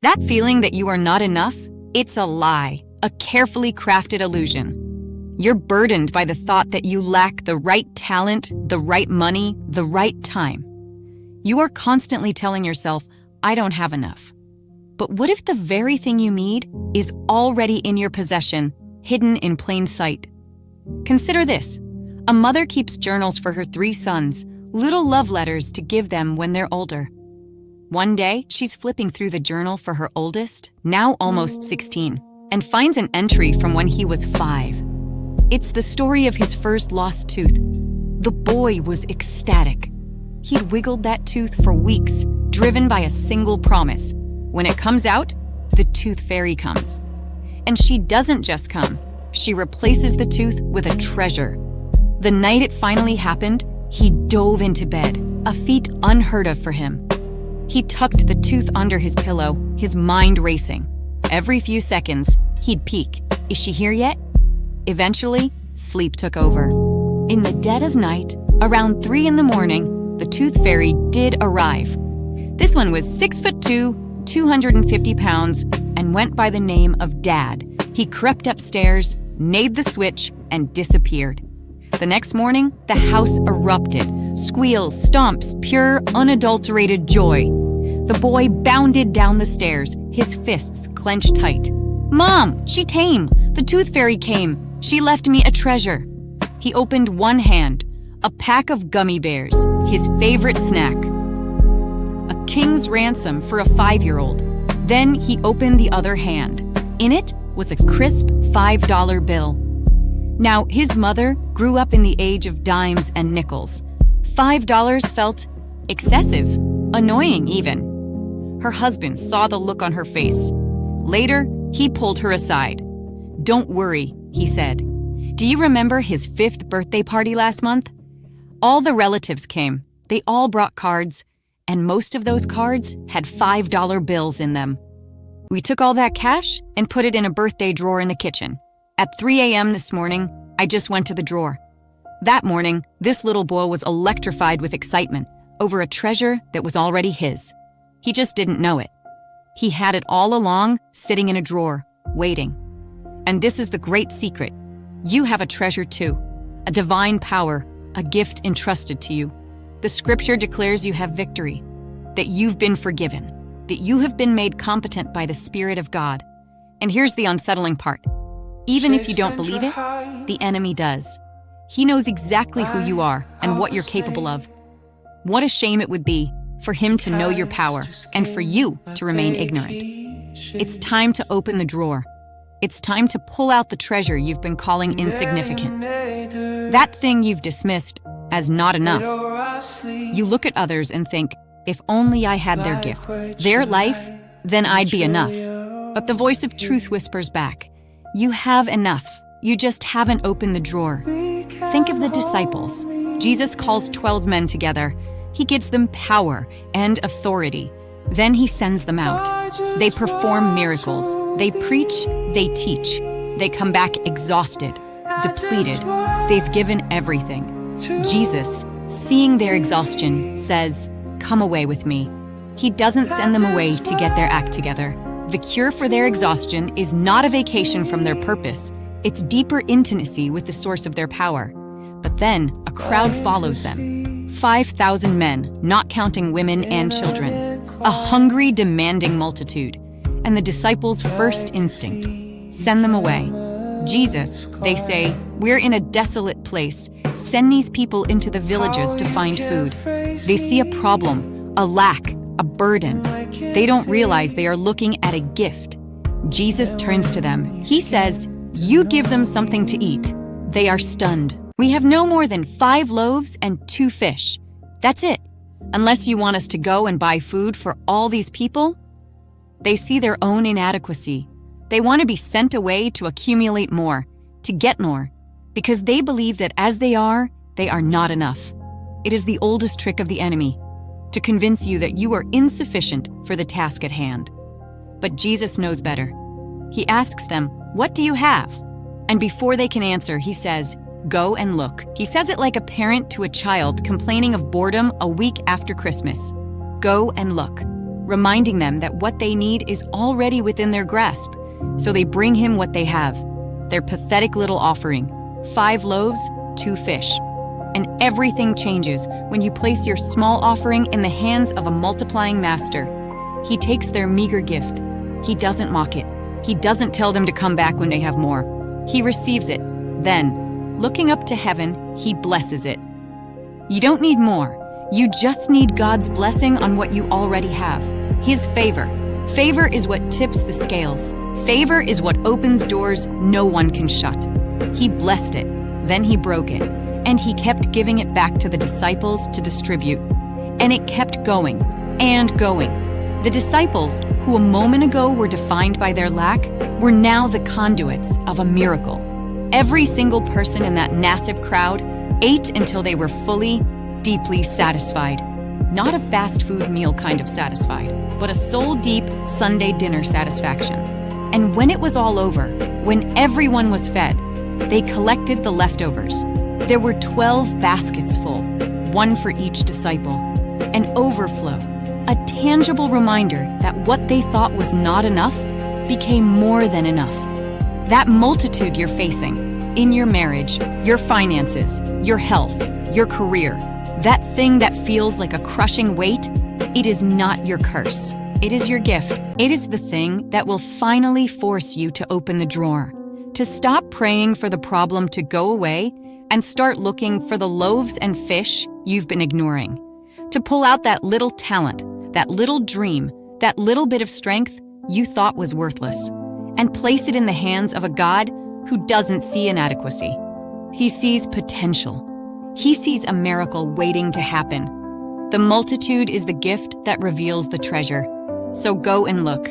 That feeling that you are not enough, it's a lie, a carefully crafted illusion. You're burdened by the thought that you lack the right talent, the right money, the right time. You are constantly telling yourself, I don't have enough. But what if the very thing you need is already in your possession, hidden in plain sight? Consider this. A mother keeps journals for her 3 sons, little love letters to give them when they're older. One day, she's flipping through the journal for her oldest, now almost 16, and finds an entry from when he was 5. It's the story of his first lost tooth. The boy was ecstatic. He'd wiggled that tooth for weeks, driven by a single promise. When it comes out, the tooth fairy comes. And she doesn't just come. She replaces the tooth with a treasure. The night it finally happened, he dove into bed, a feat unheard of for him. He tucked the tooth under his pillow, his mind racing. Every few seconds, he'd peek. Is she here yet? Eventually, sleep took over. In the dead of night, around 3 a.m, the tooth fairy did arrive. This one was 6'2", 250 pounds, and went by the name of Dad. He crept upstairs, neighed the switch, and disappeared. The next morning, the house erupted. Squeals, stomps, pure, unadulterated joy. The boy bounded down the stairs, his fists clenched tight. Mom, she came. The tooth fairy came. She left me a treasure. He opened one hand, a pack of gummy bears, his favorite snack. A king's ransom for a 5-year-old. Then he opened the other hand. In it was a crisp $5 bill. Now, his mother grew up in the age of dimes and nickels. $5 felt excessive, annoying even. Her husband saw the look on her face. Later, he pulled her aside. Don't worry, he said. Do you remember his 5th birthday party last month? All the relatives came. They all brought cards, and most of those cards had $5 bills in them. We took all that cash and put it in a birthday drawer in the kitchen. At 3 a.m. this morning, I just went to the drawer. That morning, this little boy was electrified with excitement over a treasure that was already his. He just didn't know it. He had it all along, sitting in a drawer, waiting. And this is the great secret. You have a treasure too, a divine power, a gift entrusted to you. The scripture declares you have victory, that you've been forgiven, that you have been made competent by the Spirit of God. And here's the unsettling part. Even if you don't believe it, the enemy does. He knows exactly who you are and what you're capable of. What a shame it would be for him to know your power and for you to remain ignorant. It's time to open the drawer. It's time to pull out the treasure you've been calling insignificant. That thing you've dismissed as not enough. You look at others and think, if only I had their gifts, their life, then I'd be enough. But the voice of truth whispers back, you have enough. You just haven't opened the drawer. Think of the disciples. Jesus calls 12 men together. He gives them power and authority. Then he sends them out. They perform miracles. They preach, they teach. They come back exhausted, depleted. They've given everything. Jesus, seeing their exhaustion, says, come away with me. He doesn't send them away to get their act together. The cure for their exhaustion is not a vacation from their purpose. It's deeper intimacy with the source of their power. But then a crowd follows them. 5,000 men, not counting women and children. A hungry, demanding multitude. And the disciples' first instinct, send them away. Jesus, they say, we're in a desolate place. Send these people into the villages to find food. They see a problem, a lack, a burden. They don't realize they are looking at a gift. Jesus turns to them. He says, you give them something to eat. They are stunned. We have no more than 5 loaves and 2 fish. That's it. Unless you want us to go and buy food for all these people? They see their own inadequacy. They want to be sent away to accumulate more, to get more, because they believe that as they are not enough. It is the oldest trick of the enemy, to convince you that you are insufficient for the task at hand. But Jesus knows better. He asks them, what do you have? And before they can answer, he says, go and look. He says it like a parent to a child complaining of boredom a week after Christmas. Go and look. reminding them that what they need is already within their grasp. So they bring him what they have, their pathetic little offering, 5 loaves, 2 fish. And everything changes when you place your small offering in the hands of a multiplying master. He takes their meager gift. He doesn't mock it. He doesn't tell them to come back when they have more. He receives it. Then, looking up to heaven, he blesses it. You don't need more. You just need God's blessing on what you already have. His favor. Favor is what tips the scales. Favor is what opens doors no one can shut. He blessed it. Then he broke it. And he kept giving it back to the disciples to distribute. And it kept going and going. The disciples, who a moment ago were defined by their lack, were now the conduits of a miracle. Every single person in that massive crowd ate until they were fully, deeply satisfied. Not a fast food meal kind of satisfied, but a soul-deep Sunday dinner satisfaction. And when it was all over, when everyone was fed, they collected the leftovers. There were 12 baskets full, 1 for each disciple. An overflow, a tangible reminder that what they thought was not enough became more than enough. That multitude you're facing, in your marriage, your finances, your health, your career, that thing that feels like a crushing weight, it is not your curse. It is your gift. It is the thing that will finally force you to open the drawer, to stop praying for the problem to go away and start looking for the loaves and fish you've been ignoring, to pull out that little talent, that little dream, that little bit of strength you thought was worthless, and place it in the hands of a God who doesn't see inadequacy. He sees potential. He sees a miracle waiting to happen. The multitude is the gift that reveals the treasure. So go and look.